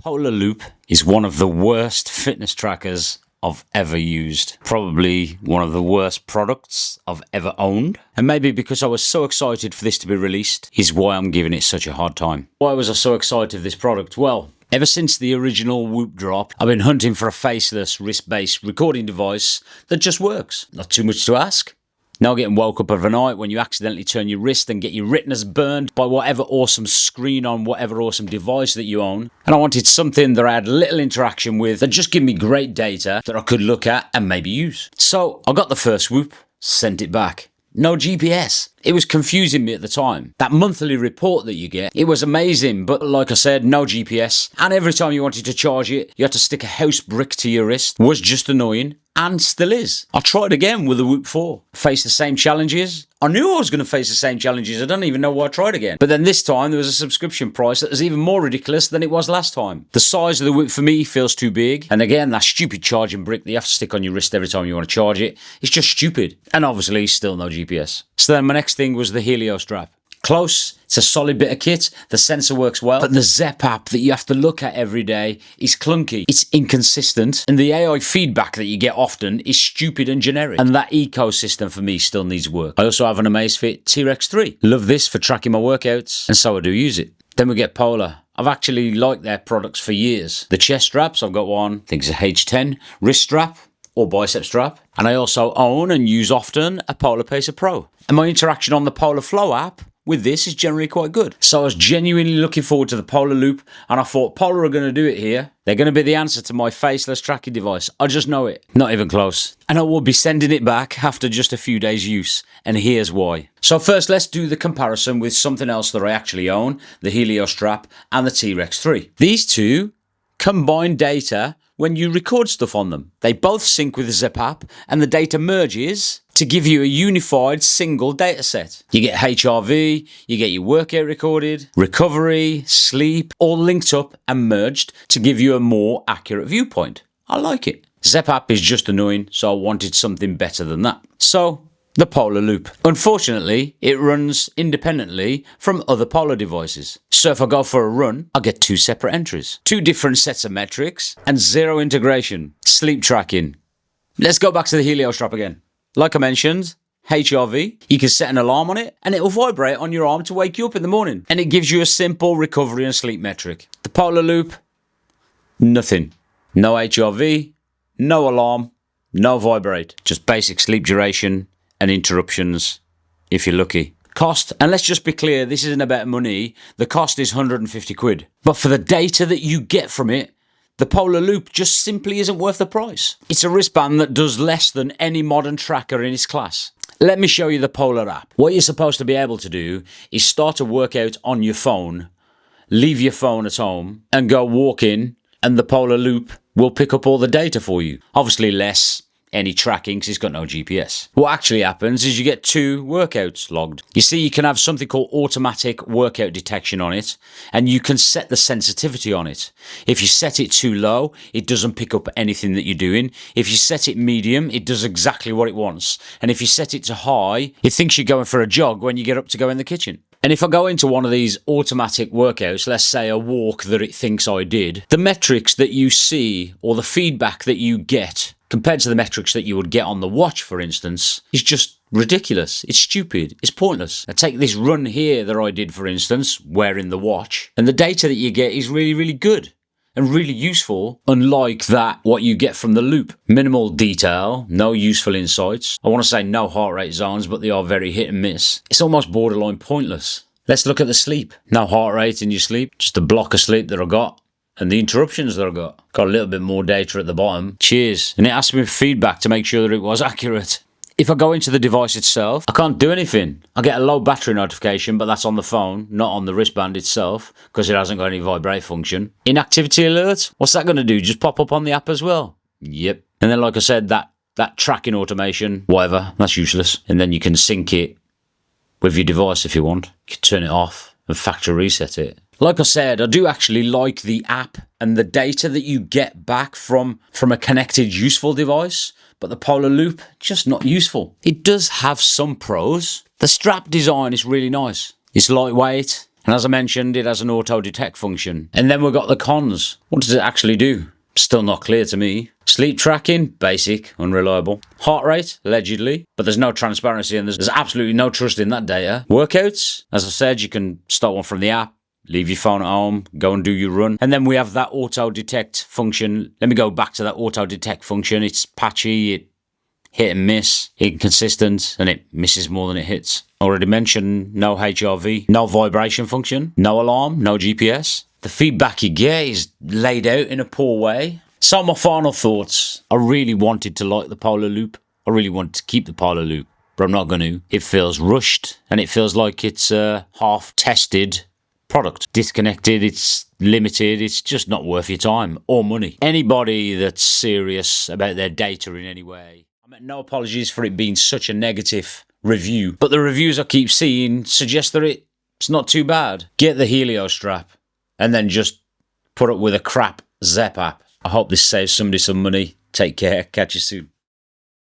Polar Loop is one of the worst fitness trackers I've ever used. Probably one of the worst products I've ever owned. And maybe because I was so excited for this to be released is why I'm giving it such a hard time. Why was I so excited for this product? Well, ever since the original Whoop drop, I've been hunting for a faceless, wrist-based recording device that just works. Not too much to ask. Now getting woke up overnight when you accidentally turn your wrist and get your retinas burned by whatever awesome screen on whatever awesome device that you own. And I wanted something that I had little interaction with that just give me great data that I could look at and maybe use. So I got the first Whoop, sent it back. No GPS. It was confusing me at the time. That monthly report that you get, it was amazing, but like I said, no GPS. And every time you wanted to charge it, you had to stick a house brick to your wrist. Was just annoying, and still is. I tried again with the Whoop 4. Faced the same challenges. I knew I was going to face the same challenges. I don't even know why I tried again. But then this time, there was a subscription price that was even more ridiculous than it was last time. The size of the Whoop for me feels too big. And again, that stupid charging brick that you have to stick on your wrist every time you want to charge it. It's just stupid. And obviously, still no GPS. So then my next thing was the Helio strap. Close, it's a solid bit of kit, the sensor works well, but the Zep app that you have to look at every day is clunky, it's inconsistent, and the AI feedback that you get often is stupid and generic. And that ecosystem for me still needs work. I also have an Amazfit T-Rex 3. Love this for tracking my workouts, and so I do use it. Then we get Polar. I've actually liked their products for years. The chest straps, I've got one, I think it's a H10 wrist strap, or bicep strap. And I also own and use often a Polar Pacer Pro. And my interaction on the Polar Flow app with this is generally quite good. So I was genuinely looking forward to the Polar Loop, and I thought Polar are going to do it here. They're going to be the answer to my faceless tracking device. I just know it. Not even close. And I will be sending it back after just a few days use, and here's why. So first, let's do the comparison with something else that I actually own, the Helio strap and the T-Rex 3. These two combine data when you record stuff on them. They both sync with the Zep app, and the data merges to give you a unified single data set. You get HRV, you get your workout recorded, recovery, sleep, all linked up and merged to give you a more accurate viewpoint. I like it. Zep app is just annoying, so I wanted something better than that. So, the Polar Loop. Unfortunately, it runs independently from other Polar devices. So if I go for a run, I get two separate entries, two different sets of metrics, and zero integration. Sleep tracking. Let's go back to the Helio strap again. Like I mentioned, HRV, you can set an alarm on it and it will vibrate on your arm to wake you up in the morning. And it gives you a simple recovery and sleep metric. The Polar Loop, nothing. No HRV, no alarm, no vibrate. Just basic sleep duration and interruptions, if you're lucky. Cost, and let's just be clear, this isn't about money. The cost is 150 quid. But for the data that you get from it, the Polar Loop just simply isn't worth the price. It's a wristband that does less than any modern tracker in its class. Let me show you the Polar app. What you're supposed to be able to do is start a workout on your phone, leave your phone at home, and go walking, and the Polar Loop will pick up all the data for you. Obviously less any tracking because it's got no GPS. What actually happens is you get two workouts logged. You see, you can have something called automatic workout detection on it, and you can set the sensitivity on it. If you set it too low, it doesn't pick up anything that you're doing. If you set it medium, it does exactly what it wants. And if you set it to high, it thinks you're going for a jog when you get up to go in the kitchen. And if I go into one of these automatic workouts, let's say a walk that it thinks I did, the metrics that you see or the feedback that you get compared to the metrics that you would get on the watch, for instance, is just ridiculous. It's stupid. It's pointless. I take this run here that I did, for instance, wearing the watch, and the data that you get is really, really good and really useful, unlike what you get from the Loop. Minimal detail, no useful insights. I want to say no heart rate zones, but they are very hit and miss. It's almost borderline pointless. Let's look at the sleep. No heart rate in your sleep, just a block of sleep that I got. And the interruptions that I got. Got a little bit more data at the bottom. Cheers. And it asked me for feedback to make sure that it was accurate. If I go into the device itself, I can't do anything. I get a low battery notification, but that's on the phone, not on the wristband itself, because it hasn't got any vibrate function. Inactivity alert? What's that going to do? Just pop up on the app as well? Yep. And then, like I said, that tracking automation, whatever, that's useless. And then you can sync it with your device if you want. You can turn it off and factory reset it. Like I said, I do actually like the app and the data that you get back from a connected, useful device, but the Polar Loop, just not useful. It does have some pros. The strap design is really nice. It's lightweight, And as I mentioned, it has an auto detect function. And then we've got the cons. What does it actually do? Still not clear to me. Sleep tracking, basic, unreliable. Heart rate, allegedly, but there's no transparency and there's absolutely no trust in that data. Workouts, as I said, you can start one from the app, leave your phone at home, go and do your run. And then we have that auto detect function. Let me go back to that auto detect function. It's patchy, it hit and miss, inconsistent, and it misses more than it hits. Already mentioned no HRV, no vibration function, no alarm, no GPS. The feedback you get is laid out in a poor way. So my final thoughts. I really wanted to like the Polar Loop. I really wanted to keep the Polar Loop, but I'm not going to. It feels rushed, and it feels like it's a half-tested product. Disconnected, it's limited, it's just not worth your time or money. Anybody that's serious about their data in any way, I mean, no apologies for it being such a negative review, but the reviews I keep seeing suggest that it's not too bad. Get the Helio strap and then just put up with a crap Zep app. I hope this saves somebody some money. Take care. Catch you soon.